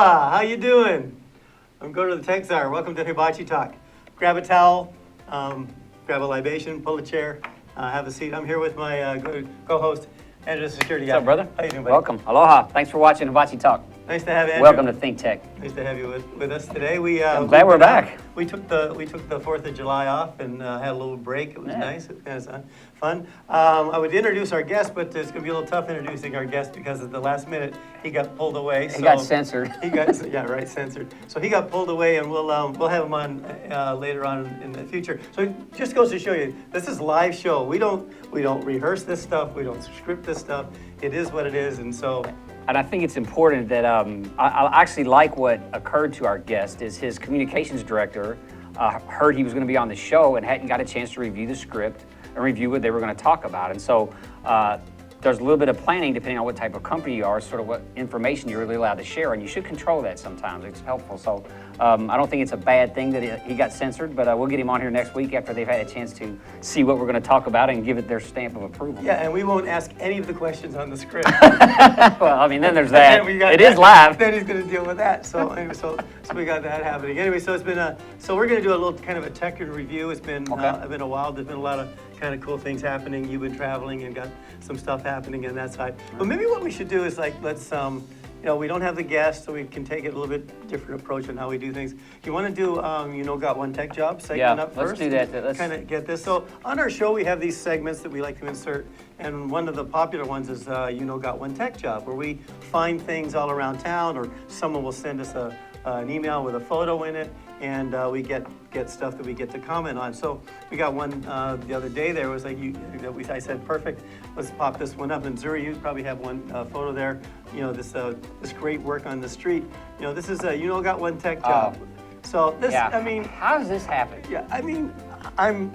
Aloha, how you doing? I'm going to the Tech Czar. Welcome to Hibachi Talk. Grab a towel, grab a libation, pull a chair, have a seat. I'm here with my good co-host, Andrew, the security guy. What's up, brother? How you doing, buddy? Welcome. Aloha. Thanks for watching Hibachi Talk. Nice to have Andrew. Welcome to ThinkTech. Nice to have you with us today. I'm glad we're back. We took the 4th of July off and had a little break. It was nice. It was kind of fun. I would introduce our guest, but it's going to be a little tough introducing our guest because at the last minute he got pulled away. He got censored. Censored. So he got pulled away, and we'll have him on later on in the future. So it just goes to show you, this is a live show. We don't rehearse this stuff. We don't script this stuff. It is what it is, and so. And I think it's important that I actually like what occurred to our guest is his communications director heard he was going to be on the show and hadn't got a chance to review the script and review what they were going to talk about. And so there's a little bit of planning depending on what type of company you are, sort of what information you're really allowed to share, and you should control that sometimes. It's helpful. So I don't think it's a bad thing that he got censored, but we'll get him on here next week after they've had a chance to see what we're going to talk about and give it their stamp of approval. Yeah, and we won't ask any of the questions on the script. Well, I mean, then there's that. It is live. Then he's going to deal with that. So anyway, so we got that happening. Anyway, so it's been so we're going to do a little kind of a tech review. It's been been a while. There's been a lot of kind of cool things happening. You've been traveling and got some stuff happening on that side. But maybe what we should do is let's we don't have the guests, so we can take it a little bit different approach on how we do things. You want to do got one tech job segment up first? Let's do that. Let's kind of get this. So on our show, we have these segments that we like to insert, and one of the popular ones is got one tech job, where we find things all around town, or someone will send us an email with a photo in it, and we get stuff that we get to comment on. So we got one the other day. There was I said, perfect. Let's pop this one up. And Zuri, you probably have one photo there. This great work on the street. This is got one tech job. So this, I mean, how does this happen? Yeah, I mean, I'm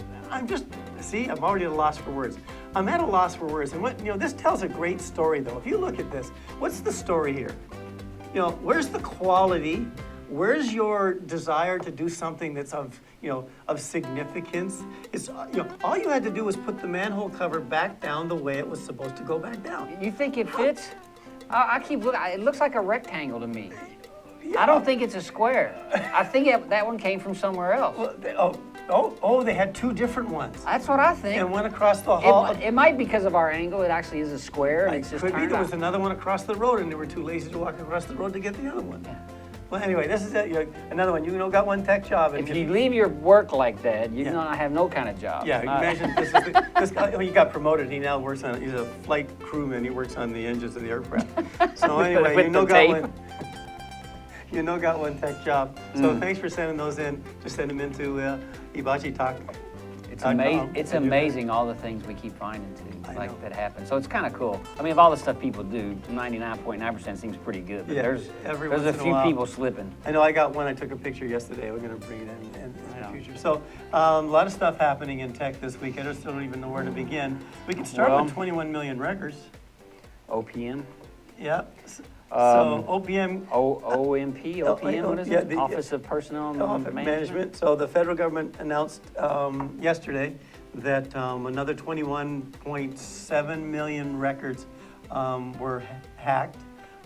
just I'm already at a loss for words. I'm at a loss for words. And what this tells a great story though. If you look at this, what's the story here? Where's the quality? Where's your desire to do something that's of significance? It's all you had to do was put the manhole cover back down the way it was supposed to go back down. You think it fits? I keep looking. It looks like a rectangle to me. Yeah. I don't think it's a square. I think that one came from somewhere else. Well, they had two different ones. That's what I think. And one across the hall. It might be because of our angle. It actually is a square. And it's just could be. There was another one across the road, and they were too lazy to walk across the road to get the other one. Yeah. Well, anyway, this is it. Another one. Got one tech job. And if you leave your work like that, you're gonna have no kind of job. Yeah, imagine this guy. He got promoted. He now works on. He's a flight crewman. He works on the engines of the aircraft. So anyway, got one tech job. So thanks for sending those in. Just send them into Hibachi Talk. It's amazing all the things we keep finding too, that happen. So it's kind of cool. I mean, of all the stuff people do, 99.9% seems pretty good. But there's a few people slipping. I know I got one. I took a picture yesterday. We're going to bring it in the future. So a lot of stuff happening in tech this week. I just don't even know where to begin. We can start with 21 million records. OPM. Yeah. So OPM. OMP, OPM, what is it? The Office of Personnel Management. So the federal government announced yesterday that another 21.7 million records were hacked.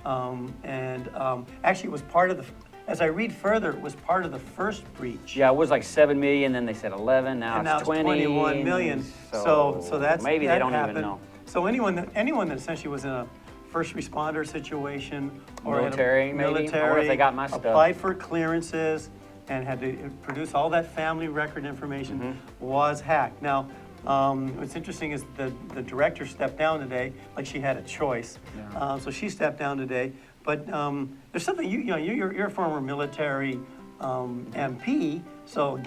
Actually it was part of as I read further, it was part of the first breach. Yeah, it was like 7 million, then they said 11, now it's 20. 21 million. So that's maybe they don't even know. So anyone that essentially was in a first responder situation or military, maybe. I wonder if they got my stuff. Applied for clearances and had to produce all that family record information was hacked. Now, what's interesting is the director stepped down today, like she had a choice. Yeah. So she stepped down today. But there's something you're a former military MP, so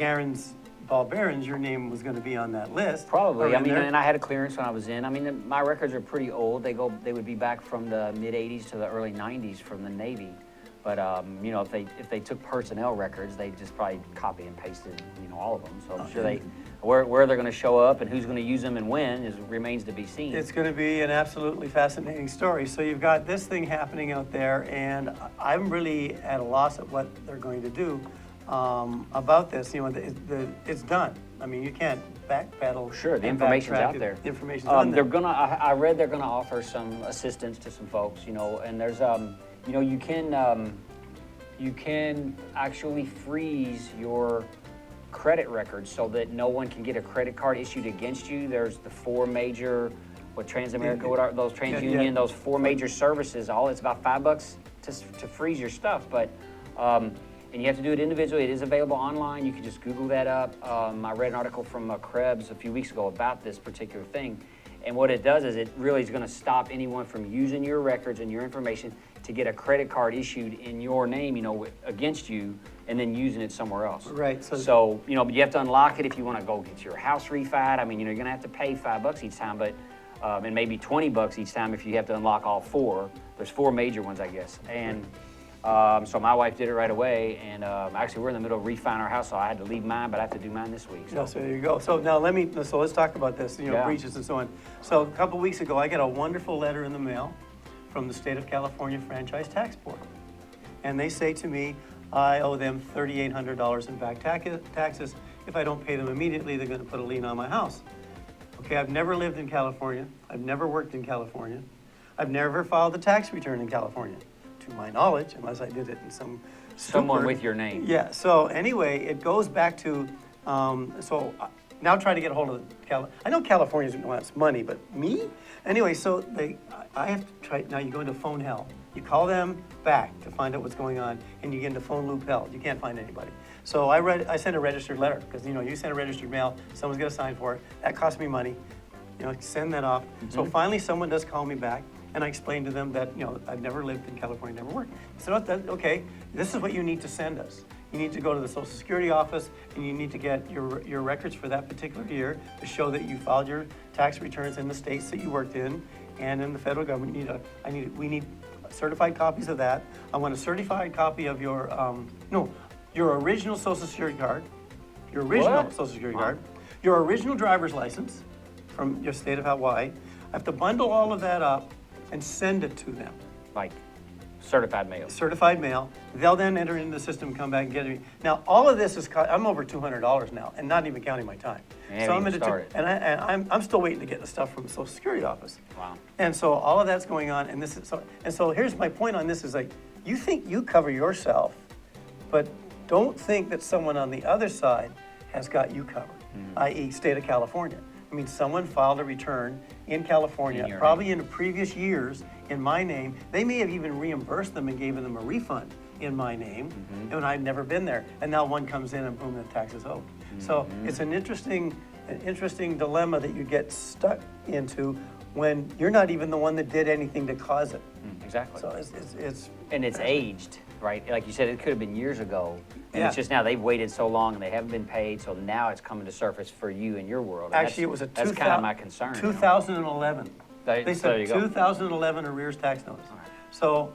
Paul Barron's, your name was going to be on that list. Probably. I mean, and I had a clearance when I was in. I mean, my records are pretty old. They would be back from the mid '80s to the early '90s from the Navy. But if they took personnel records, they just probably copy and pasted all of them. So I'm sure where they're going to show up and who's going to use them and when remains to be seen. It's going to be an absolutely fascinating story. So you've got this thing happening out there, and I'm really at a loss at what they're going to do about this. It's done. I mean, you can't backpedal. Sure, the information's out there. The information's on there. I read they're gonna offer some assistance to some folks. And there's you can You can actually freeze your credit records so that no one can get a credit card issued against you. There's the four major, what Transamerica, what are those, TransUnion, those four major services. It's about $5 to freeze your stuff, but and you have to do it individually. It is available online. You can just Google that up. I read an article from Krebs a few weeks ago about this particular thing. And what it does is it really is going to stop anyone from using your records and your information to get a credit card issued in your name, against you, and then using it somewhere else. Right. So you have to unlock it if you want to go get your house refied. I mean, you're going to have to pay $5 each time, but and maybe $20 each time if you have to unlock all four. There's four major ones, I guess. And so my wife did it right away, and actually we're in the middle of refining our house, so I had to leave mine, but I have to do mine this week. So there you go. So now let's talk about this, breaches and so on. So a couple weeks ago, I got a wonderful letter in the mail from the State of California Franchise Tax Board. And they say to me, I owe them $3,800 in back taxes. If I don't pay them immediately, they're going to put a lien on my house. Okay, I've never lived in California. I've never worked in California. I've never filed a tax return in California, to my knowledge, unless I did it in someone with your name. Yeah, so anyway, it goes back to, now trying to get a hold of I know Californians wants money, but me? Anyway, so I have to try, now you go into phone hell. You call them back to find out what's going on, and you get into phone loop hell. You can't find anybody. So I sent a registered letter, because you send a registered mail, someone's got to sign for it. That costs me money. Send that off. Mm-hmm. So finally someone does call me back, and I explained to them that, I've never lived in California, never worked. So okay, this is what you need to send us. You need to go to the Social Security office, and you need to get your records for that particular year to show that you filed your tax returns in the states that you worked in and in the federal government. We need certified copies of that. I want a certified copy of your original Social Security card, your original Social Security card, your original driver's license from your state of Hawaii. I have to bundle all of that up and send it to them. Like certified mail. Certified mail. They'll then enter into the system and come back and get it. Now, all of this I'm over $200 now, and not even counting my time. So I'm still waiting to get the stuff from the Social Security office. Wow. And so all of that's going on, and so here's my point on this is you think you cover yourself, but don't think that someone on the other side has got you covered, i.e. state of California. I mean, someone filed a return in California, probably in the previous years, in my name. They may have even reimbursed them and given them a refund in my name, and I've never been there. And now one comes in and boom, the tax is owed. So it's an interesting dilemma that you get stuck into when you're not even the one that did anything to cause it. Exactly. So it's and it's aged, right? Like you said, it could have been years ago. And Yeah. it's just now they've waited so long and they haven't been paid, so now it's coming to surface for you in your world. And Actually, it was that's kind of my concern. 2011. There They said you go. 2011 arrears tax notice. So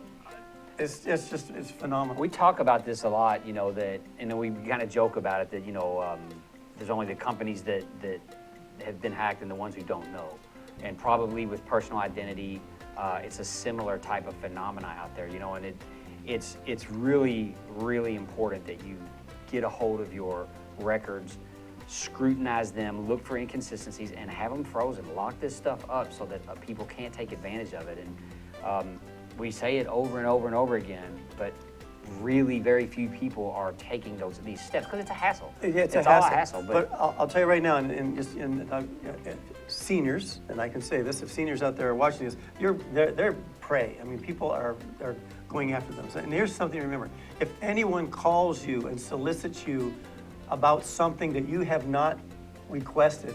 it's phenomenal. We talk about this a lot, that, and then we kind of joke about it that, there's only the companies that have been hacked and the ones who don't know. And probably with personal identity, it's a similar type of phenomena out there, and it's really, really important that you get a hold of your records, scrutinize them, look for inconsistencies, and have them frozen. Lock this stuff up so that people can't take advantage of it. And we say it over and over and over again, but really very few people are taking these steps because it's a hassle. It's all a a hassle. But I'll tell you right now, seniors, and I can say this, if seniors out there are watching this, they're prey. I mean, people are going after them. And here's something to remember. If anyone calls you and solicits you about something that you have not requested,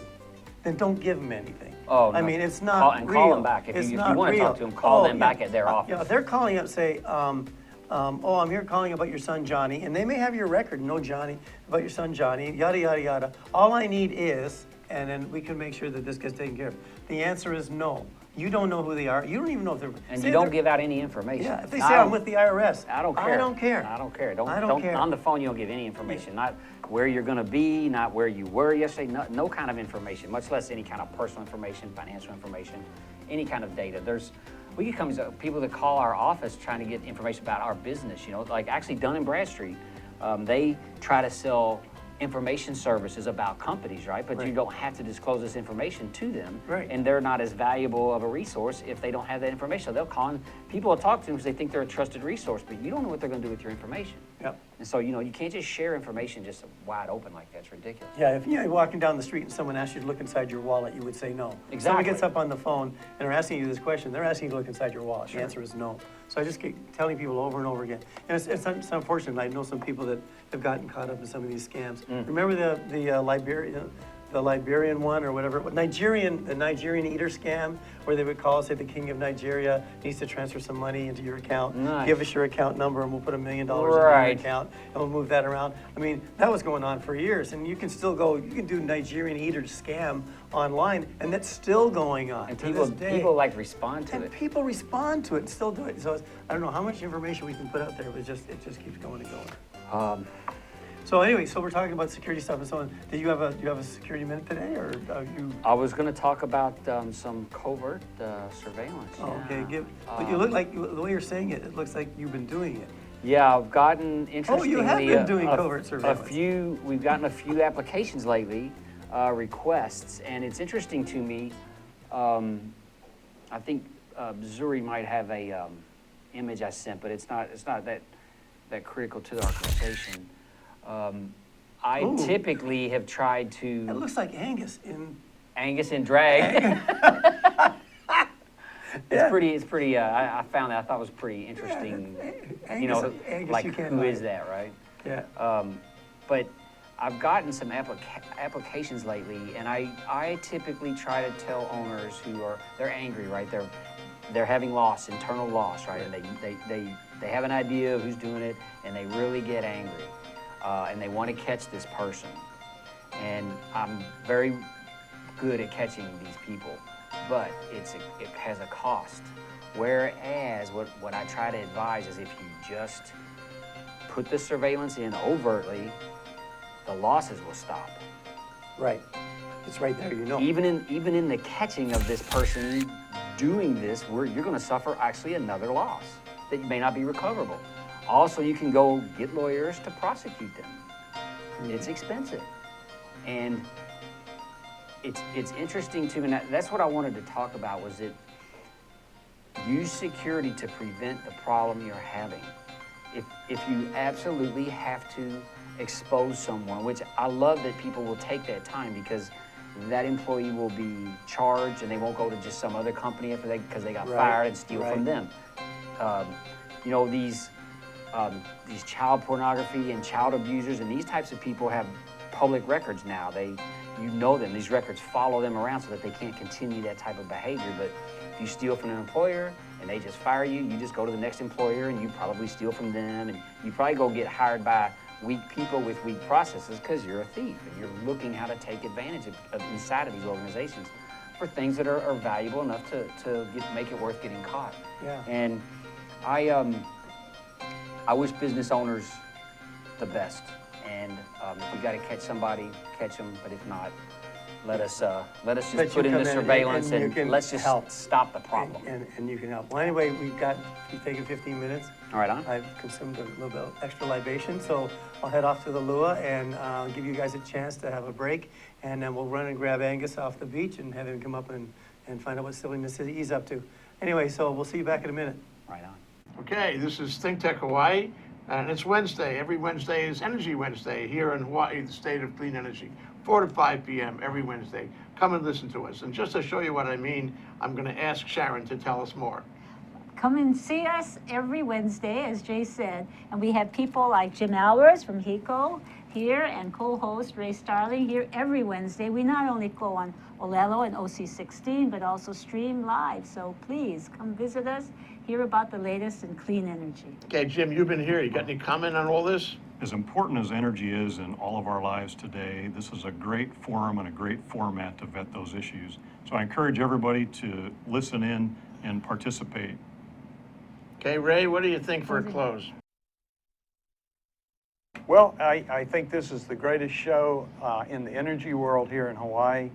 then don't give them anything. Oh, no. I mean, it's not real. Call them back. If you want to talk to them, call them back at their office. If they're calling up, say, I'm here calling about your son, Johnny, and they may have your record, no, Johnny, about your son, Johnny, yada, yada, yada. All I need is, and then we can make sure that this gets taken care of. The answer is no. You don't know who they are. You don't even know if they're... And you don't give out any information. Yeah, if they say I'm with the IRS, I don't care. I don't care. I don't care. I don't care. On the phone, you don't give any information. Not where you're going to be, not where you were yesterday, no kind of information, much less any kind of personal information, financial information, any kind of data. We get people that call our office trying to get information about our business, like actually Dun & Bradstreet. They try to sell information services about companies, right? But you Right. don't have to disclose this information to them. Right. And they're not as valuable of a resource if they don't have that information. So they'll call and people will talk to them because they think they're a trusted resource, but you don't know what they're going to do with your information. Yep. And so, you know, you can't just share information just wide open like that. It's ridiculous. Yeah, if you're walking down the street and someone asks you to look inside your wallet, you would say no. If someone gets Exactly. up on the phone and they're asking you this question, they're asking you to look inside your wallet. The answer is no. So I just keep telling people over and over again. And it's unfortunate. I know some people that have gotten caught up in some of these scams. Remember the Liberian one or whatever, the Nigerian eater scam, where they would call, say the king of Nigeria needs to transfer some money into your account. Nice. Give us your account number and we'll put $1 million in your Right. account and we'll move that around. I mean, that was going on for years, and you can still you can do Nigerian eater scam online, and that's still going on And to people, this day. people like respond to And it. people respond to it and still do it. So I don't know how much information we can put out there, but it just keeps going and going. So anyway, so we're talking about security stuff and so on. Do you have a security minute today, or are you? I was going to talk about some covert surveillance. Oh, okay, yeah. but you look like, the way you're saying it, it looks like you've been doing it. Yeah, I've gotten interestingly Oh, you have been doing covert surveillance. We've gotten a few applications lately, requests, and it's interesting to me. I think Zuri might have a image I sent, but it's not that critical to our conversation. I Ooh. typically have tried It to looks like Angus in. Angus and drag. Yeah. It's pretty. I found that I thought it was pretty interesting. Angus, You know, Angus, like you can't who lie. is that, right? Yeah. But I've gotten some applications lately, and I typically try to tell owners they're angry, right? They're having loss, internal loss, right? And they have an idea of who's doing it, and they really get angry, and they want to catch this person. And I'm very good at catching these people, but it has a cost. Whereas what I try to advise is if you just put the surveillance in overtly, the losses will stop. Right. It's right there, you know. Even in the catching of this person doing this, you're going to suffer actually another loss that may not be recoverable. Also, you can go get lawyers to prosecute them. It's expensive, and it's interesting too. And that's what I wanted to talk about. Was it use security to prevent the problem you're having? If you absolutely have to expose someone, which I love that people will take that time, because that employee will be charged and they won't go to just some other company after because they got Right, fired and steal right. from them. You know, these child pornography and child abusers and these types of people have public records now. You know them. These records follow them around so that they can't continue that type of behavior. But if you steal from an employer and they just fire you, you just go to the next employer and you probably steal from them, and you probably go get hired by weak people with weak processes because you're a thief and you're looking how to take advantage of inside of these organizations for things that are valuable enough to make it worth getting caught. Yeah. And I wish business owners the best. And if you got to catch somebody, catch them. But if not, let us But just you put in come the in surveillance and you and can let's just help. stop the problem. And you can help. Well, anyway, we've taken 15 minutes. All right, on. I've consumed a little bit of extra libation, so I'll head off to the Lua and give you guys a chance to have a break, and then we'll run and grab Angus off the beach and have him come up and find out what silliness he's up to. Anyway, so we'll see you back in a minute. Right on. Okay, this is ThinkTech Hawaii, and it's Wednesday. Every Wednesday is Energy Wednesday here in Hawaii, the state of clean energy. 4 to 5 p.m. every Wednesday. Come and listen to us. And just to show you what I mean, I'm going to ask Sharon to tell us more. Come and see us every Wednesday, as Jay said. And we have people like Jim Albers from HECO here and co-host Ray Starling here every Wednesday. We not only go on Olelo and OC16, but also stream live. So please come visit us, hear about the latest in clean energy. Okay, Jim, you've been here. You got any comment on all this? As important as energy is in all of our lives today, this is a great forum and a great format to vet those issues. So I encourage everybody to listen in and participate. Okay, Ray, what do you think for a close? Well, I think this is the greatest show in the energy world here in Hawaii.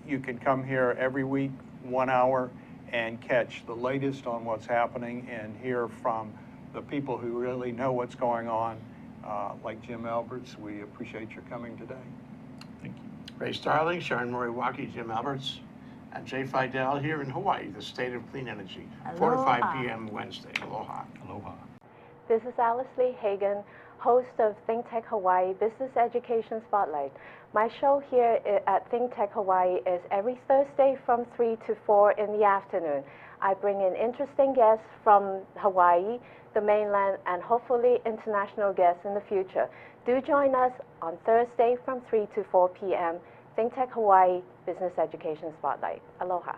You can come here every week, 1 hour, and catch the latest on what's happening and hear from the people who really know what's going on like Jim Alberts, we appreciate your coming today. Thank you. Ray Starling, Sharon Moriwaki, Jim Alberts, and Jay Fidel here in Hawaii, the state of clean energy, 4 to 5 Aloha. p.m. Wednesday. Aloha. Aloha. This is Alice Lee Hagan, host of ThinkTech Hawaii Business Education Spotlight. My show here at ThinkTech Hawaii is every Thursday from 3 to 4 in the afternoon. I bring in interesting guests from Hawaii, the mainland, and hopefully international guests in the future. Do join us on Thursday from 3 to 4 p.m. ThinkTech Hawaii Business Education Spotlight. Aloha.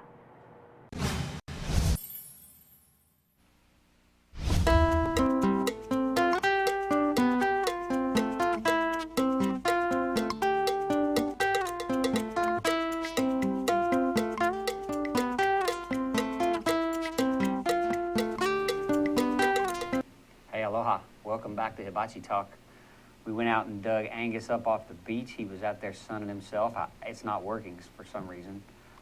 Hey, aloha. Welcome back to Hibachi Talk. We went out and dug Angus up off the beach. He was out there sunning himself. It's not working for some reason,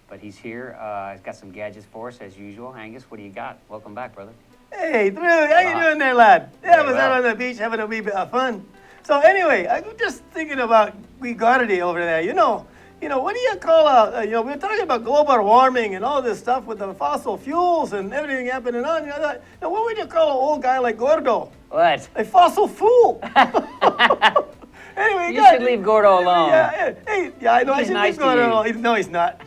but he's here. He's got some gadgets for us as usual. Angus, what do you got? Welcome back, brother. Hey, Drew, how you doing there, lad? Yeah, I Very was out well. on the beach having a wee bit of fun. So anyway, I was just thinking about wee Gardaí over there. You know, what do you call we were talking about global warming and all this stuff with the fossil fuels and everything happening on. I thought, now what would you call an old guy like Gordo? What? A fossil fool. Anyway, You should leave Gordo alone. Yeah, I know I He's should nice leave to Gordo you. alone. No, he's not.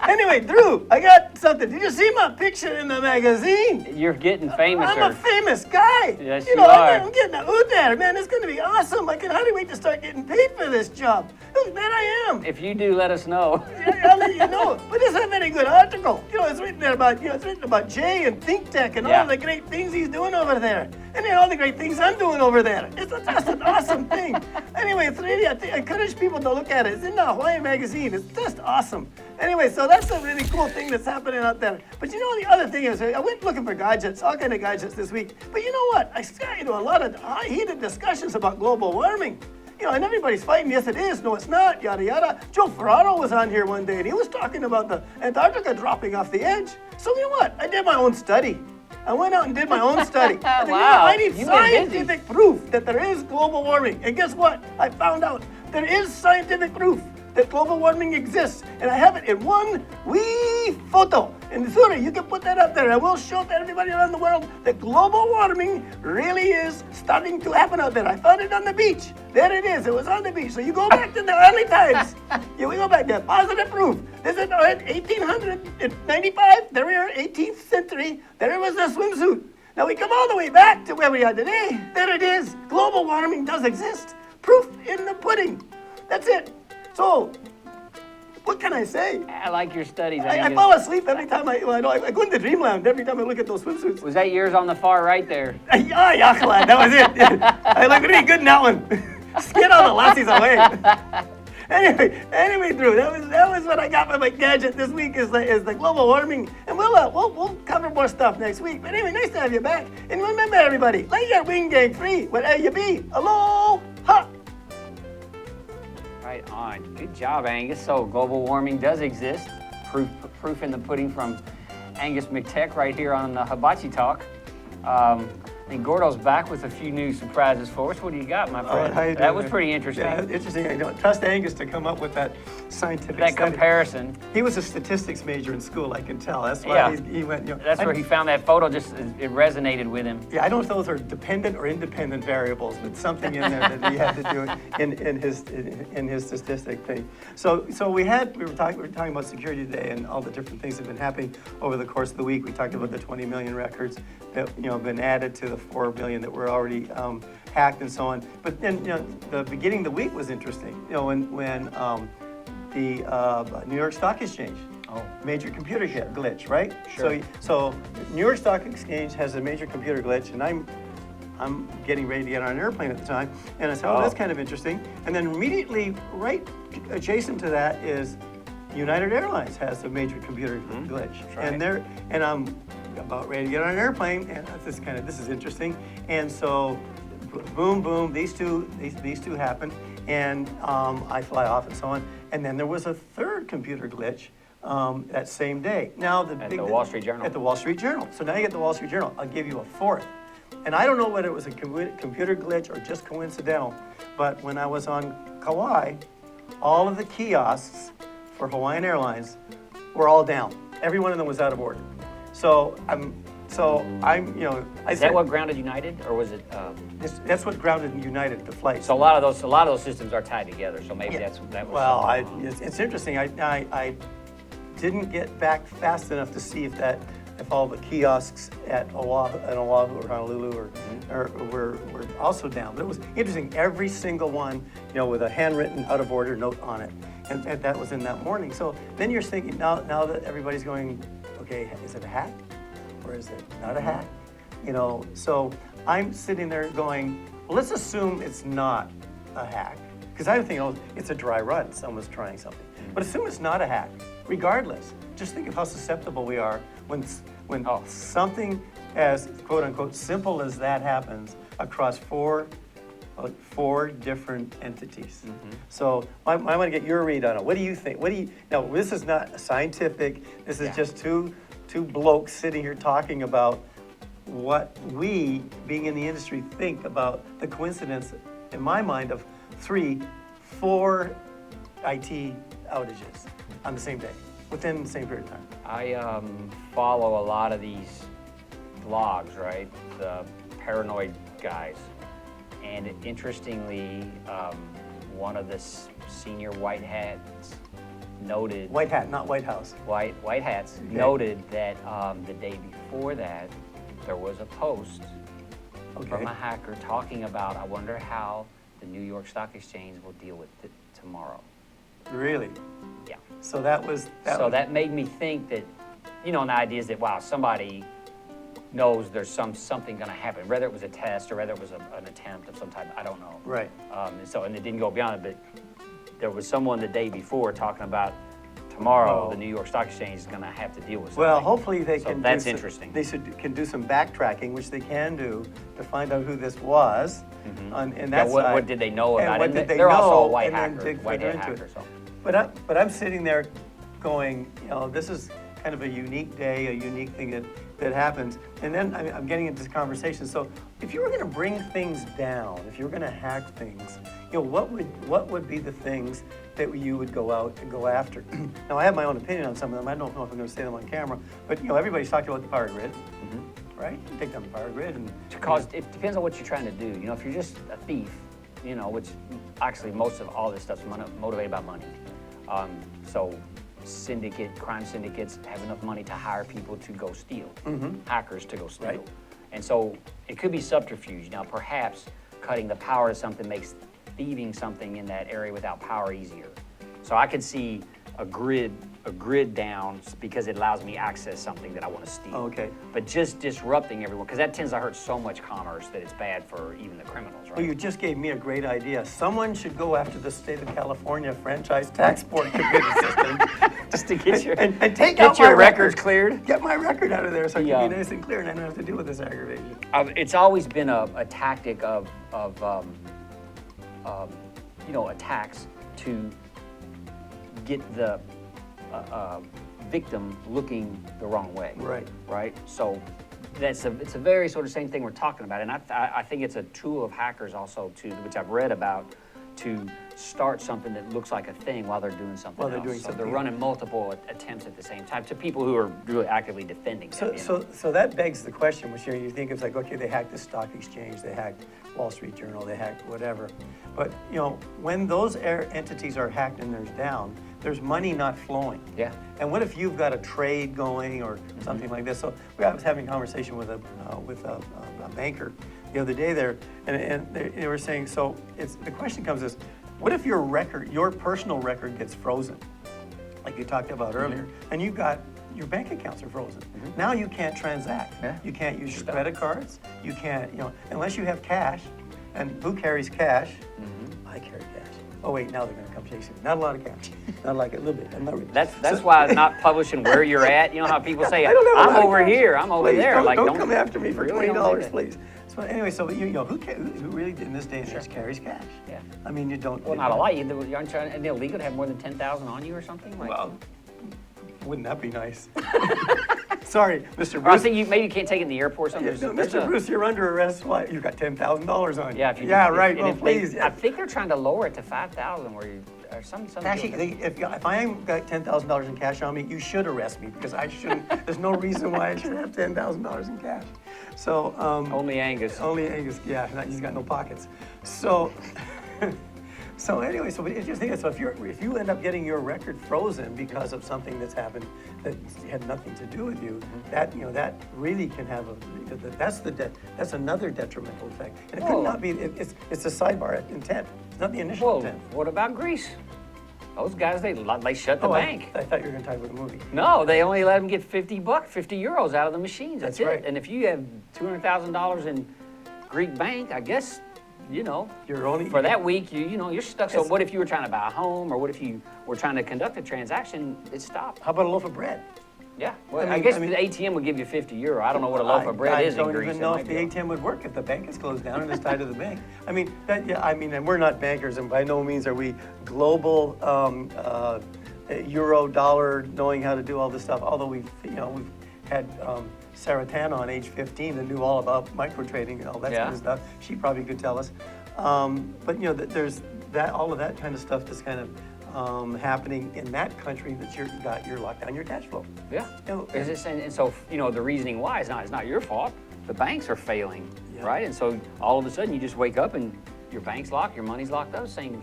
Anyway, Drew, I got something. Did you see my picture in the magazine? You're getting famous, I'm a sir. famous guy. Yes, you you know, are. I'm getting out there, man. It's going to be awesome. I can hardly wait to start getting paid for this job. Look, man, I am. If you do, let us know. I'll let you know. But this is a very good article. It's written there about, it's written about Jay and ThinkTech and Yeah. all the great things he's doing over there. And then all the great things I'm doing over there. That's an awesome thing. Anyway, it's really, I encourage people to look at it. It's in the Hawaiian magazine. It's just awesome. Anyway, so that's a really cool thing that's happening out there. But you know, the other thing is, I went looking for gadgets, all kind of gadgets this week. But you know what? I got into a lot of heated discussions about global warming. And everybody's fighting, yes it is, no it's not, yada yada. Joe Ferraro was on here one day and he was talking about the Antarctica dropping off the edge. So you know what? I did my own study. I went out and did my own study. I said, Wow, I need you've been busy. scientific proof that there is global warming. And guess what? I found out there is scientific proof that global warming exists. And I have it in one wee photo. And sooner you can put that up there. I will show to everybody around the world that global warming really is starting to happen out there. I found it on the beach. There it is. It was on the beach. So you go back to the early times. Yeah, we go back there. Positive proof. This is 1895. There we are, 18th century. There was a swimsuit. Now we come all the way back to where we are today. There it is. Global warming does exist. Proof in the pudding. That's it. So, what can I say? I like your studies, I Angus. fall asleep every time I go into dreamland every time I look at those swimsuits. Was that yours on the far right there? Yeah, lad, that was it. I look really good in that one. Scared all the lassies away. Anyway, Drew, that was what I got for my gadget this week is the global warming, and we'll cover more stuff next week. But anyway, nice to have you back. And remember, everybody, let your wing gang free wherever you be. Aloha. Right on. Good job, Angus. So global warming does exist. Proof in the pudding from Angus McTech right here on Hibachi Talk. And Gordo's back with a few new surprises for us. What do you got, my friend? How you doing, That was man? pretty interesting. Yeah, interesting. I don't trust Angus to come up with that scientific That study. comparison. He was a statistics major in school, I can tell. That's why Yeah. he went. That's where he found that photo. It resonated with him. Yeah, I don't know if those are dependent or independent variables, but something in there that he had to do in his statistic thing. So we were talking about security today and all the different things that have been happening over the course of the week. We talked about the 20 million records that have been added to the 4 million that were already hacked and so on. But then the beginning of the week was interesting. When the New York Stock Exchange. Major computer glitch, right? Sure. So New York Stock Exchange has a major computer glitch, and I'm getting ready to get on an airplane at the time, and I said, that's kind of interesting. And then immediately, right adjacent to that is United Airlines has a major computer glitch, right. and I'm about ready to get on an airplane, and this is interesting. And so, boom, boom, these two happen, and I fly off and so on. And then there was a third computer glitch that same day. Now At the Wall Street Journal. At the Wall Street Journal. So now you get the Wall Street Journal. I'll give you a fourth. And I don't know whether it was a computer glitch or just coincidental, but when I was on Kauai, all of the kiosks for Hawaiian Airlines were all down. Every one of them was out of order. So I'm, you know, Is that what grounded United, or was it? That's what grounded United, the flights. So a lot of those systems are tied together. So maybe that was. Well, it's interesting. I didn't get back fast enough to see if all the kiosks at Oahu or Honolulu were also down. But it was interesting. Every single one, you know, with a handwritten out of order note on it, and that was in that morning. So then you're thinking now that everybody's going, okay, is it a hack or is it not a hack? You know, so I'm sitting there going, well, let's assume it's not a hack. Because I think, oh, it's a dry run, someone's trying something. But assume it's not a hack. Regardless, just think of how susceptible we are when something as quote unquote simple as that happens across four different entities. So I want to get your read on it. What do you think? Now this is not scientific, this is just two blokes sitting here talking about what we, being in the industry, think about the coincidence, in my mind, of 4 IT outages on the same day, within the same period of time. I follow a lot of these blogs, right? The paranoid guys. And interestingly, one of the senior white hats noted... White hat, not White House. White hats noted that the day before that, there was a post from a hacker talking about, I wonder how the New York Stock Exchange will deal with it tomorrow. Really? Yeah. So that made me think that, you know, and the idea is that, wow, somebody knows there's something going to happen, whether it was a test or whether it was an attempt of some type, I don't know. Right. And it didn't go beyond it, but there was someone the day before talking about tomorrow the New York Stock Exchange is going to have to deal with something. Well, hopefully they can. That's interesting. They can do some backtracking, which they can do to find out who this was. And that's what did they know about it? And they're they're also a white white hat hacker. hacker. So. But I'm sitting there going, you know, this is kind of a unique day, a unique thing that happens. And then I'm getting into this conversation. So if you were going to bring things down, if you were going to hack things, you know, what would be the things that you would go out and go after? Now, I have my own opinion on some of them. I don't know if I'm going to say them on camera, but you know, everybody's talking about the power grid, right? You take down the power grid, and because it depends on what you're trying to do. You know, if you're just a thief, you know, which actually most of all this stuff's motivated by money. So crime syndicates have enough money to hire people to go steal, hackers to go steal. Right. And so it could be subterfuge. Now, perhaps cutting the power to something makes thieving something in that area without power easier. So I could see a grid down because it allows me access something that I want to steal. Okay. But just disrupting everyone, because that tends to hurt so much commerce that it's bad for even the criminals, right? Well, you just gave me a great idea. Someone should go after the state of California franchise tax board computer system. Just to get your and take out your my records cleared. Get my record out of there so it can be nice and clear, and I don't have to deal with this aggravation. It's always been a tactic of you know, attacks to get the victim looking the wrong way. Right. Right. So it's a very sort of same thing we're talking about, and I think it's a tool of hackers also too, which I've read about, to start something that looks like a thing while they're doing something else. So they're running multiple attempts at the same time to people who are really actively defending them. So that begs the question, which you think it's like, okay, they hacked the stock exchange, they hacked Wall Street Journal, they hacked whatever. But you know, when those entities are hacked and there's down, there's money not flowing. Yeah. And what if you've got a trade going or something like this? So I was having a conversation with a banker the other day there, and they were saying, so the question comes is, what if your personal record gets frozen, like you talked about earlier, and you've got your bank accounts are frozen. Now you can't transact. Yeah. You can't use your credit cards. You can't, you know, unless you have cash. And who carries cash? I carry cash. Oh wait, now they're going to come chasing me. Not a lot of cash. Not like a little bit. I'm not really. That's why I'm not publishing where you're at. You know how people say, I'm over here, I'm over there. Don't come after me for really $20, please. So anyway, so you know, who really in this day and age carries cash? Yeah. I mean, you don't. Well, not a lot. You aren't trying. Isn't it illegal to have more than 10,000 on you or something? Well, wouldn't that be nice? Sorry, Mr. Or I Bruce. think maybe you can't take it in the airport. Or something. No, There's Mr. a- Bruce, you're under arrest. Why? You've got $10,000 on you. Yeah, if you, yeah, if- right. and Well, if they- please. I think they're trying to lower it to 5,000, where you or some. Actually, if I ain't got $10,000 in cash on me, you should arrest me because I shouldn't. There's no reason why I should have $10,000 in cash. So Only Angus. Only Angus. Yeah, he's got no pockets. So. So anyway, so it's just think so if you end up getting your record frozen because of something that's happened that had nothing to do with you, that that really can have that's another detrimental effect. And it could not be. It's a sidebar intent. It's not the initial Well, intent. what about Greece? Those guys, they shut the bank. I thought you were going to talk about the movie. No, they only let them get $50, €50 out of the machines. That's That's it. right. And if you have $200,000 in Greek bank, I guess, You're only for that week, you're stuck. So It's- what if you were trying to buy a home, or what if you were trying to conduct a transaction? It stopped. How about a loaf of bread? Yeah. Well, I I mean- guess I mean- the ATM would give you €50. I don't know what a loaf of bread is in Greece. I don't even It know might if the be- ATM would work if the bank is closed down and it's tied to the bank. I mean, and we're not bankers, and by no means are we global euro, dollar, knowing how to do all this stuff. Although we've had Sarah Tan on age 15 that knew all about micro trading and all that kind of stuff. She probably could tell us. But there's all of that kind of stuff that's kind of happening in that country that you're locked down your cash flow. Yeah. You know, And so the reasoning why it's not your fault. The banks are failing, Yeah. right? And so all of a sudden you just wake up and your bank's locked, your money's locked up, saying,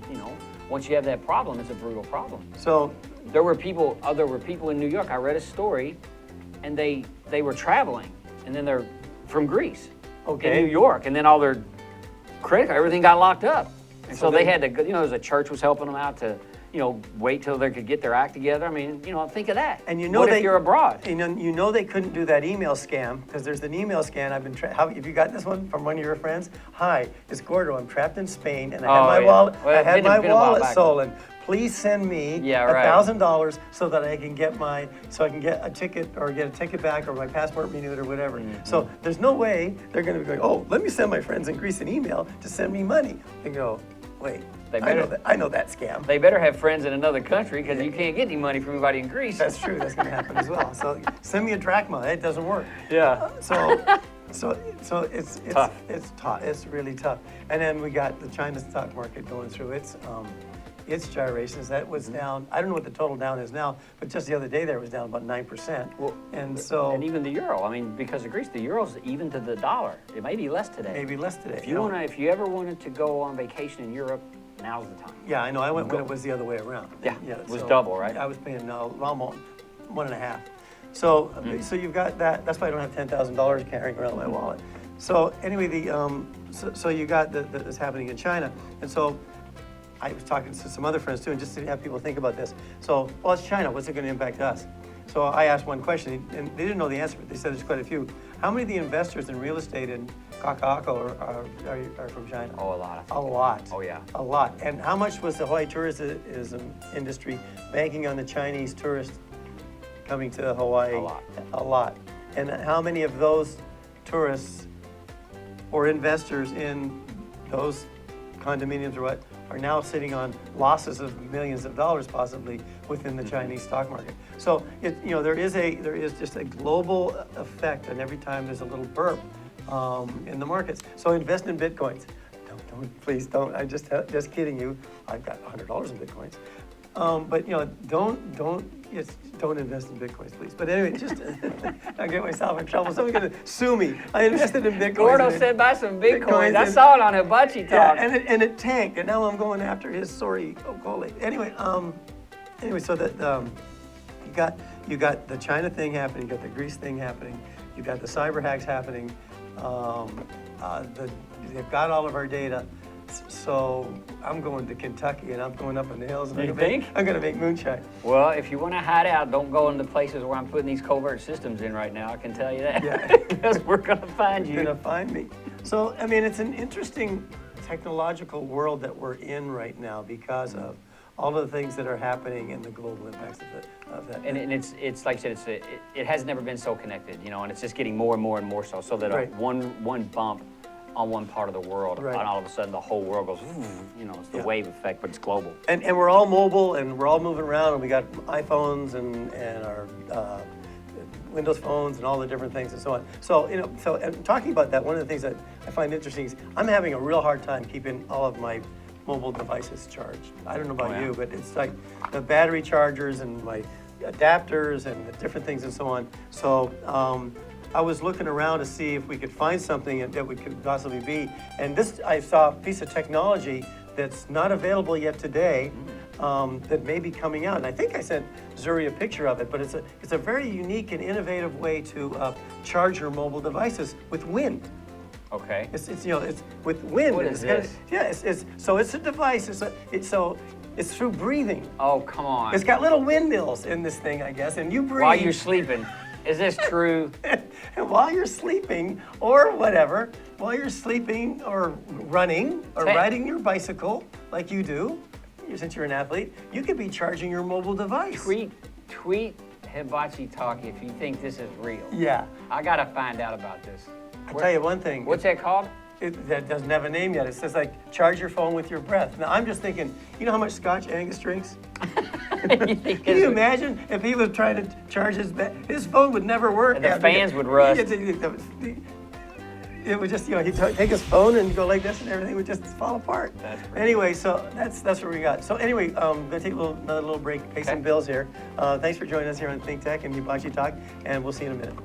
once you have that problem, it's a brutal problem. So There were people in New York. I read a story, and they were traveling, and then they're from Greece, Okay. in New York, and then all their credit card, everything got locked up, and So so they they- had to, there's a church was helping them out to, wait till they could get their act together. I mean, think of that. And what they, if you're abroad? You know they couldn't do that email scam because there's an email scam. Have you got this one from one of your friends? Hi, it's Gordo. I'm trapped in Spain and I had Oh, my yeah. wallet. Well, I had been my a while wallet back. stolen. Please send me Yeah, right. $1,000 so that I can get a ticket or get a ticket back or my passport renewed or whatever. Mm-hmm. So there's no way they're going to be going, oh, let me send my friends in Greece an email to send me money. And go, wait, They I know better- that. I know that scam. They better have friends in another country because you can't get any money from anybody in Greece. That's true. That's going to happen as well. So send me a drachma. It doesn't work. yeah. So it's Tough. It's tough. It's really tough. And then we got the China stock market going through its gyrations. That was down. I don't know what the total down is now, but just the other day there it was down about 9%. Well, and so And even the euro. I mean, because of Greece, the euro's even to the dollar. It may be less today. maybe less today. If you ever wanted to go on vacation in Europe, now's the time. Yeah, I know. I went when it was the other way around. Yeah, it was double, right? I was paying almost 1.5. So so you've got that. That's why I don't have $10,000 carrying around my wallet. So anyway, so you got this happening in China, and so I was talking to some other friends too, and just to have people think about this. So, well, it's China. What's it going to impact us? So I asked one question, and they didn't know the answer, but they said there's quite a few. How many of the investors in real estate in Kaka'ako are from China? Oh, a lot. A lot. Oh, yeah. A lot. And how much was the Hawaii tourism industry banking on the Chinese tourists coming to Hawaii? A lot. A lot. And how many of those tourists or investors in those condominiums or what are now sitting on losses of millions of dollars possibly within the Chinese stock market? So there is just a global effect, and every time there's a little burp in the markets. So invest in bitcoins. Please don't. I'm just kidding you. I've got $100 in bitcoins. But don't invest in bitcoins, please. But anyway, just I'll get myself in trouble. Someone's gonna sue me. I invested in bitcoins. Gordo and it- said buy some Bitcoins. I and- saw it on Hibachi Yeah, Talk. and it tanked, and now I'm going after his sorry Okole. Anyway, so that you got the China thing happening, you got the Greece thing happening, you got the cyber hacks happening. They've got all of our data. So I'm going to Kentucky, and I'm going up in the hills, and You think? I'm going to make moonshine. Well, if you want to hide out, don't go into places where I'm putting these covert systems in right now. I can tell you that. Yeah. Because we're going to find You're you. going to find me. So, I mean, it's an interesting technological world that we're in right now because of all of the things that are happening and the global impacts of that. And it's like I said, it has never been so connected, and it's just getting more and more and more so. So that Right. one bump on one part of the world, Right. and all of a sudden the whole world goes, it's the Yeah. wave effect, but it's global. And we're all mobile, and we're all moving around, and we got iPhones and our Windows phones and all the different things and so on. So, and talking about that, one of the things that I find interesting is I'm having a real hard time keeping all of my mobile devices charged. I don't know about you, but it's like the battery chargers and my adapters and the different things and so on. So I was looking around to see if we could find something that we could possibly be. And this, I saw a piece of technology that's not available yet today that may be coming out. And I think I sent Zuri a picture of it, but it's a very unique and innovative way to charge your mobile devices with wind. Okay. It's with wind. What is this? So it's a device. It's through breathing. Oh, come on. It's got little windmills in this thing, I guess, and you breathe. While you're sleeping. Is this true? And while you're sleeping or whatever, while you're sleeping or running or riding your bicycle like you do, since you're an athlete, you could be charging your mobile device. Tweet Hibachi Talk if you think this is real. Yeah. I gotta find out about this. I'll tell you one thing. What's that called? That doesn't have a name yet. It says like, charge your phone with your breath. Now I'm just thinking, you know how much Scotch Angus drinks? Can you imagine if he was trying to charge his phone would never work. The fans would rust. It would just, he'd take his phone and go like this and everything would just fall apart. Anyway, so that's what we got. So anyway, gonna take another little break, pay some bills here. Thanks for joining us here on ThinkTech and Hibachi Talk, and we'll see you in a minute.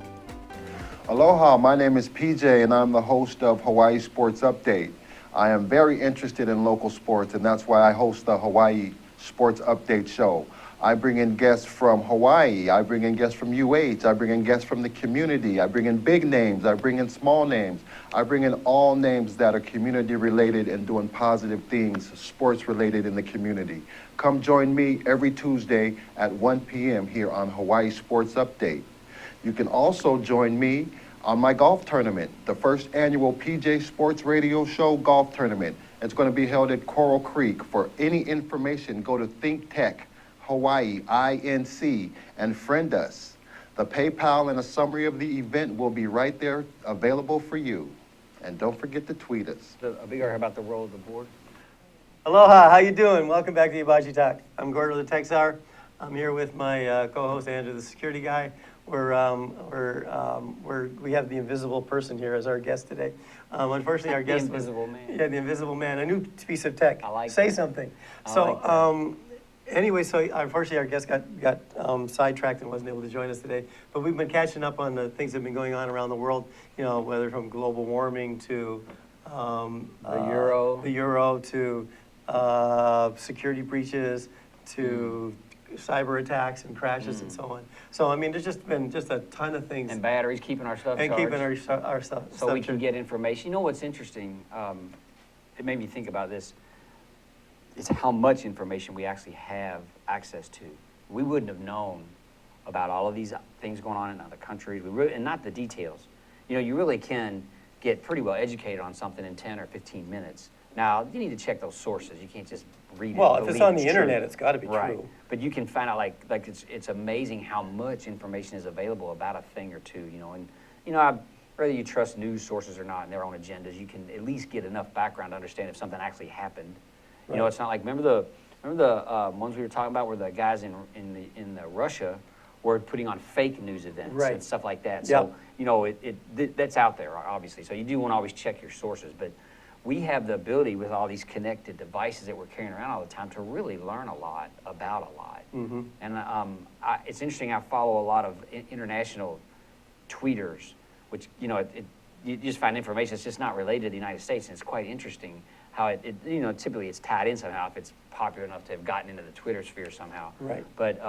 Aloha, my name is PJ and I'm the host of Hawaii Sports Update. I am very interested in local sports and that's why I host the Hawaii Sports Update show. I bring in guests from Hawaii, I bring in guests from UH, I bring in guests from the community, I bring in big names, I bring in small names, I bring in all names that are community related and doing positive things, sports related in the community. Come join me every Tuesday at 1 p.m. here on Hawaii Sports Update. You can also join me on my golf tournament, the first annual PJ Sports Radio Show golf tournament. It's going to be held at Coral Creek. For any information, go to ThinkTech Hawaii, INC, and friend us. The PayPal and a summary of the event will be right there available for you. And don't forget to tweet us. A bigger about the role of the board. Aloha, how you doing? Welcome back to Hibachi Talk. I'm Gordo the Tech Czar. I'm here with my co-host Andrew, the security guy. We have the invisible person here as our guest today. Unfortunately, our guest the invisible man. Yeah, the invisible man. A new piece of tech. I like Say that. something. Anyway, Unfortunately, our guest got sidetracked and wasn't able to join us today. But we've been catching up on the things that have been going on around the world. Whether from global warming to the euro to security breaches to cyber attacks and crashes and so on. So I mean, there's just been a ton of things. And batteries, keeping our stuff and charged. keeping our stuff. So we can get information. You know what's interesting? It made me think about this. It's how much information we actually have access to. We wouldn't have known about all of these things going on in other countries, and not the details. You really can get pretty well educated on something in 10 or 15 minutes. Now, you need to check those sources. You can't just read it. Well, if it's on the internet, it's got to be true. But you can find out, like it's amazing how much information is available about a thing or two, And, whether you trust news sources or not and their own agendas, you can at least get enough background to understand if something actually happened. Right. It's not like, remember the ones we were talking about where the guys in Russia were putting on fake news events and stuff like that. So, that's out there, obviously. So you do want to always check your sources. But we have the ability with all these connected devices that we're carrying around all the time to really learn a lot about a lot. Mm-hmm. And it's interesting, I follow a lot of international tweeters, which, you just find information that's just not related to the United States, and it's quite interesting how typically it's tied in somehow if it's popular enough to have gotten into the Twitter sphere somehow. Right. But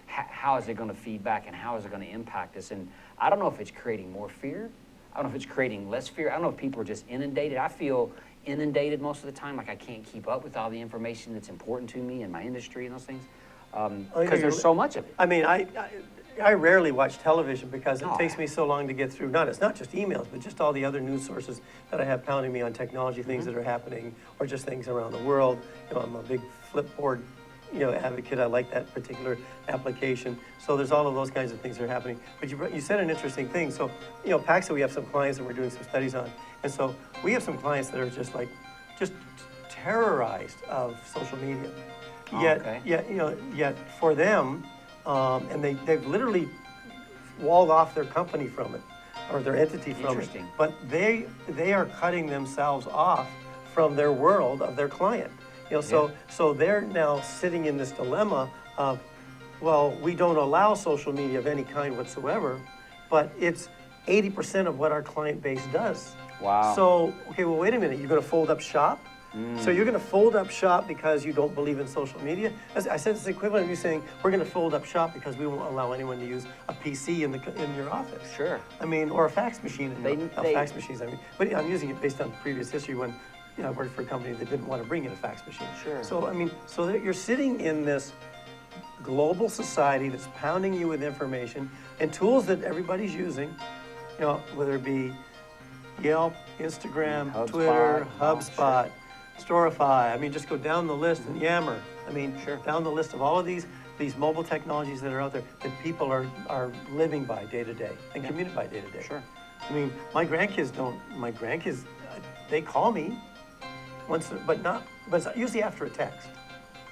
how is it going to feed back and how is it going to impact us? And I don't know if it's creating more fear. I don't know if it's creating less fear. I don't know if people are just inundated. I feel inundated most of the time, like I can't keep up with all the information that's important to me and my industry and those things, because there's so much of it. I mean, I rarely watch television because it takes me so long to get through. It's not just emails, but just all the other news sources that I have pounding me on technology, things that are happening, or just things around the world. I'm a big Flipboard, advocate. I like that particular application. So there's all of those kinds of things that are happening. But you said an interesting thing. So, PAXA, we have some clients that we're doing some studies on. And so we have some clients that are just terrorized of social media. Yet for them, and they've literally walled off their company from it, or their entity from it. Interesting. But they are cutting themselves off from their world of their client. You know, so they're now sitting in this dilemma of, well, we don't allow social media of any kind whatsoever, but it's 80% of what our client base does. Wow. So, okay, well, wait a minute, you're gonna fold up shop? So you're gonna fold up shop because you don't believe in social media? As I said, it's the equivalent of you saying, we're gonna fold up shop because we won't allow anyone to use a PC in your office. Sure. I mean, or a fax machine, They- fax machines, I mean, but I'm using it based on previous history when, you know, I worked for a company that didn't want to bring in a fax machine. Sure. So, I mean, so that you're sitting in this global society that's pounding you with information and tools that everybody's using, you know, whether it be Yelp, Instagram, HubSpot, Twitter, oh, HubSpot, Storify. I mean, just go down the list and Yammer. I mean, Sure. down the list of all of these mobile technologies that are out there that people are living by day to day and communicate by day to day. Sure. I mean, my grandkids, they call me once, but it's usually after a text.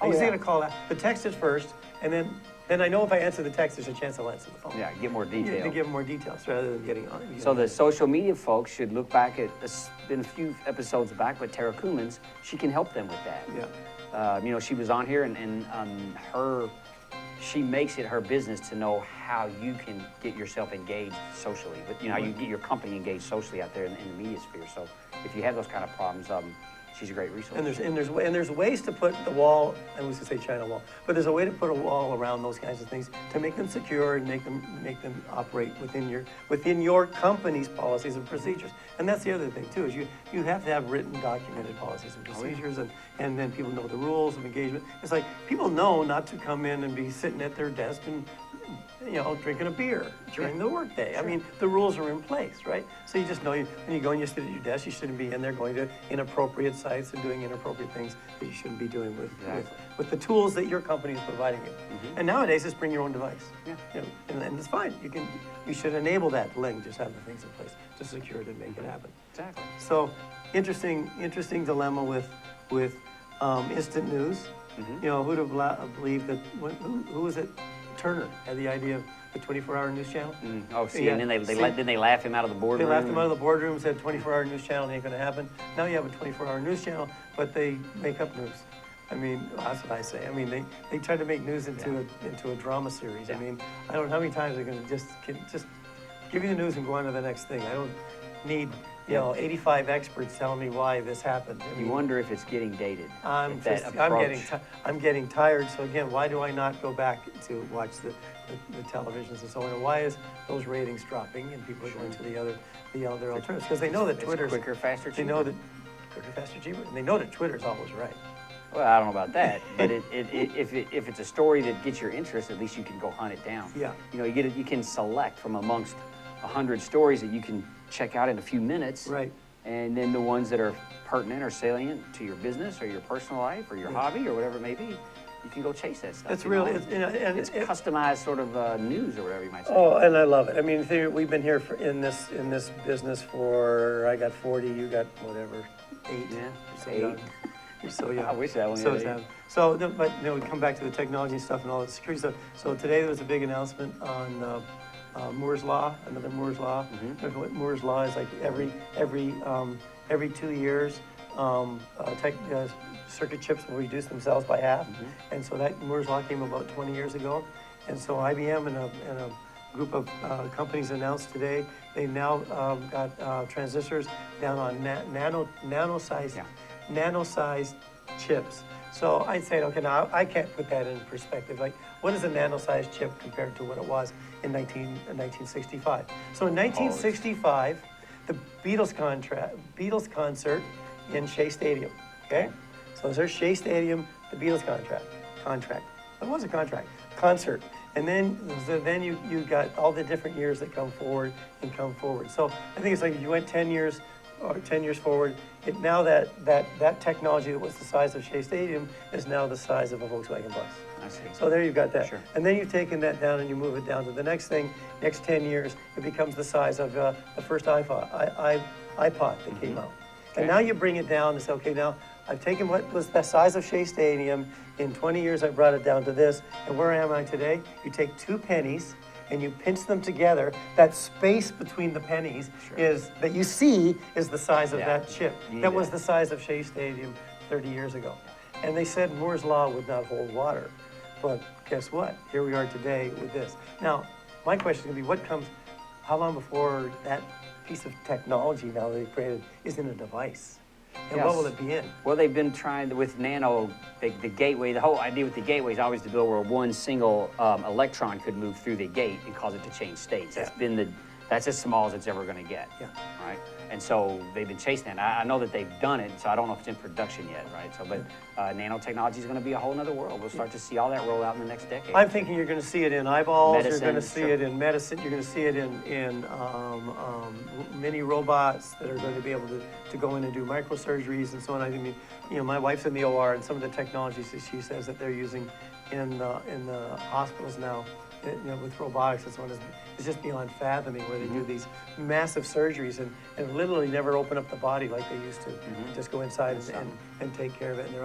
I usually yeah. get a call, the text is first, and then I know if I answer the text, there's a chance I'll answer the phone. Yeah, get more Yeah, detail. to give more details rather than getting on. So the social media folks should look back at, it's been a few episodes back with Tara Kumans. She can help them with that. Yeah. You know, she was on here and she makes it her business to know how you can get yourself engaged socially. But you know, how you get your company engaged socially out there in the media sphere. So if you have those kind of problems, she's a great resource. And there's ways to put the wall, I was gonna say China wall, but there's a way to put a wall around those kinds of things to make them secure and make them operate within your company's policies and procedures. And that's the other thing too, is you have to have written, documented policies and procedures, and then people know the rules of engagement. It's like people know not to come in and be sitting at their desk and, you know, drinking a beer during the workday. I mean, the rules are in place, right? So you just know when you go and you sit at your desk, you shouldn't be in there going to inappropriate sites and doing inappropriate things that you shouldn't be doing with the tools that your company is providing you. And nowadays, it's bring your own device. Yeah. You know, and it's fine. You should enable that link, just have the things in place to secure it and make it happen. Exactly. So interesting dilemma with instant news. You know, who'd have believed that? Who was it? Turner had the idea of the 24-hour news channel. Oh, see, Yeah. and then they laugh him out of the They boardroom. laughed him out of the boardroom, said 24-hour news channel ain't gonna happen. Now you have a 24-hour news channel, but they make up news. I mean, that's what I say. I mean, they tried to make news into a drama series. Yeah. I mean, I don't know how many times they're gonna just give you the news and go on to the next thing. I don't need, you know, 85 experts telling me why this happened. I You mean, wonder if it's getting dated. I'm if that getting approach- getting tired. So again, why do I not go back to watch the televisions and so on? And why is those ratings dropping and people are going to the other alternatives? Because they know that It's Twitter's quicker, faster, They know that quicker, faster, cheaper, and they know that Twitter's always right. Well, I don't know about that, but if it's a story that gets your interest, at least you can go hunt it down. Yeah. You know, you can select from amongst 100 stories that you can check out in a few minutes. Right. And then the ones that are pertinent or salient to your business or your personal life or your hobby or whatever it may be, you can go chase that stuff. It's you really, know? it's Customized sort of news or whatever you might say. Oh, and I love it. I mean, we've been here in this business for, I got 40, you got whatever, 8. Yeah, You're so 8. young. You're so young. I wish I only So had sad. 8. So, but you know, we come back to the technology stuff and all the security stuff. So today there was a big announcement on Moore's Law, another Moore's Law. What Moore's Law is like every 2 years, circuit chips will reduce themselves by half. And so that Moore's Law came about 20 years ago. And so IBM and a group of companies announced today, they now got transistors down on nano-sized chips. So I'd say, okay, now I can't put that in perspective. Like, what is a nano-sized chip compared to what it was in 1965? So in 1965, the Beatles concert in Shea Stadium, okay? So there's Shea Stadium, the Beatles contract. What was a contract? Concert. And then you got all the different years that come forward. So I think it's like if you went 10 years forward, now that technology that was the size of Shea Stadium is now the size of a Volkswagen bus. I see. So there you've got that. Sure. And then you've taken that down and you move it down to the next thing. Next 10 years, it becomes the size of the first iPod that came out. And now you bring it down and say, okay, now I've taken what was the size of Shea Stadium. In 20 years, I brought it down to this. And where am I today? You take 2 pennies and you pinch them together, that space between the pennies is, that you see, is the size of Yeah. that chip. You need That was that. the size of Shea Stadium 30 years ago. And they said Moore's Law would not hold water. But guess what? Here we are today with this. Now, my question is going to be, what comes, how long before that piece of technology now they've created is in a device? And what will it be in? Well, they've been trying with nano, the gateway, the whole idea with the gateway is always to build where one single electron could move through the gate and cause it to change states. That's as small as it's ever going to get. Yeah. Right? And so they've been chasing that. I know that they've done it, so I don't know if it's in production yet, right? So, but nanotechnology is going to be a whole nother world. We'll start to see all that roll out in the next decade. I'm thinking you're going to see it in eyeballs, you're Medicine, going to see sure. it in medicine, you're going to see it in mini robots that are going to be able to go in and do microsurgeries and so on. I mean, you know, my wife's in the OR, and some of the technologies that she says that they're using in the hospitals now, you know, with robotics and so on, is just beyond fathoming, where they do these massive surgeries and literally never open up the body like they used to. Just go inside and take care of it, and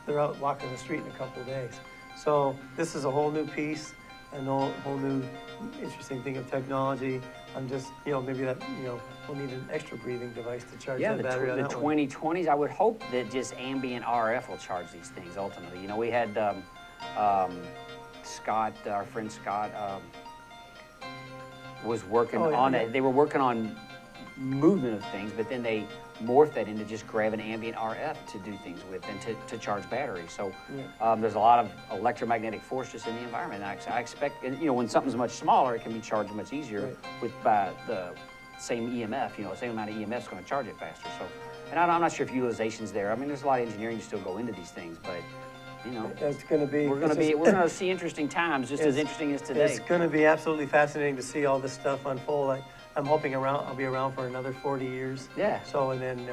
they're out walking the street in a couple of days. So this is a whole new piece, a whole new interesting thing of technology. I'm just, you know, maybe that, you know, we'll need an extra breathing device to charge Yeah, that battery on the that one. 2020s, I would hope that just ambient RF will charge these things ultimately. You know, we had Scott, our friend Scott, was working on it. They were working on movement of things, but then they morphed that into just grabbing ambient RF to do things with and to charge batteries. So there's a lot of electromagnetic force just in the environment. And I expect, you know, when something's much smaller, it can be charged much easier with by the same EMF. You know, the same amount of EMF is going to charge it faster. So, and I'm not sure if utilization's there. I mean, there's a lot of engineering to still go into these things, but you know, It's going to be. we're going to see interesting times, just as interesting as today. It's going to be absolutely fascinating to see all this stuff unfold. I'm hoping I'll be around for another 40 years. Yeah. So, and then as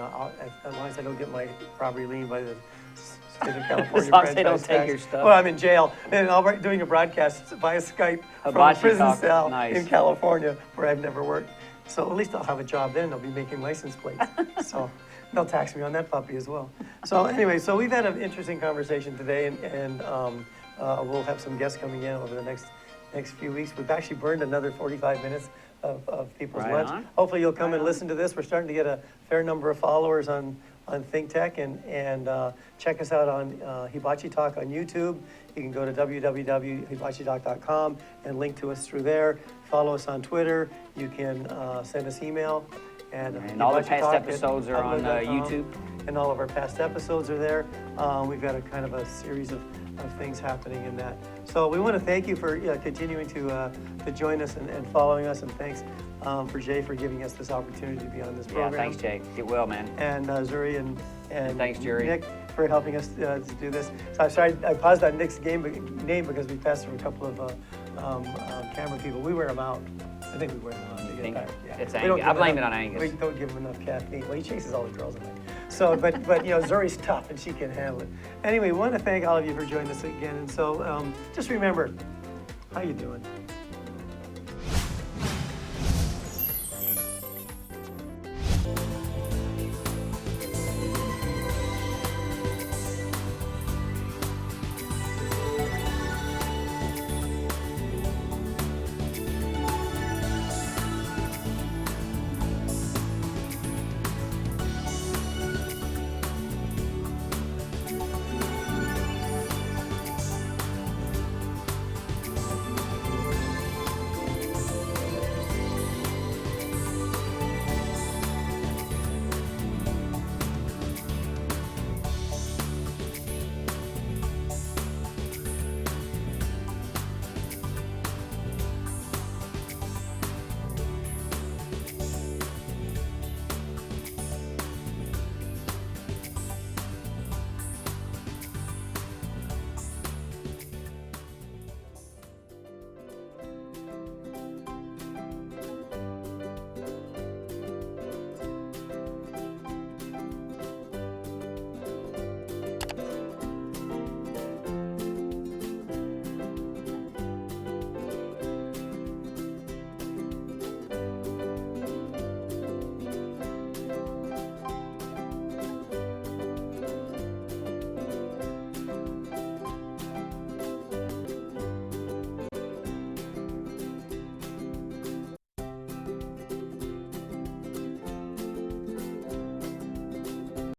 long as I don't get my property liened by the state of California. As long as they don't franchise take tax. your stuff. Well, I'm in jail, and I'll be doing a broadcast via Skype from a Hibachi prison talk. cell Nice. in California where I've never worked. So at least I'll have a job then. I'll be making license plates. So they'll tax me on that puppy as well. So anyway, so we've had an interesting conversation today, and we'll have some guests coming in over the next few weeks. We've actually burned another 45 minutes of people's Right lunch. on. Hopefully you'll come and listen to this. We're starting to get a fair number of followers on ThinkTech, and check us out on Hibachi Talk on YouTube. You can go to www.hibachitalk.com and link to us through there. Follow us on Twitter. You can send us email. And all the past episodes are on YouTube. And all of our past episodes are there. We've got a kind of a series of things happening in that. So we want to thank you for continuing to join us and following us, and thanks for Jay for giving us this opportunity to be on this Yeah, program. thanks, Jay. Get well, man. And Zuri and thanks, Jerry. Nick for helping us to do this. So I'm sorry, I paused on Nick's name because we passed through a couple of camera people. We wear them out. I think we wear them out. They get Think tired. Yeah. it's We don't Angus. give I blame enough- it on Angus. We don't give him enough caffeine. Well, he chases all the girls away. So, but you know, Zuri's tough and she can handle it. Anyway, we want to thank all of you for joining us again. And so just remember, how you doing?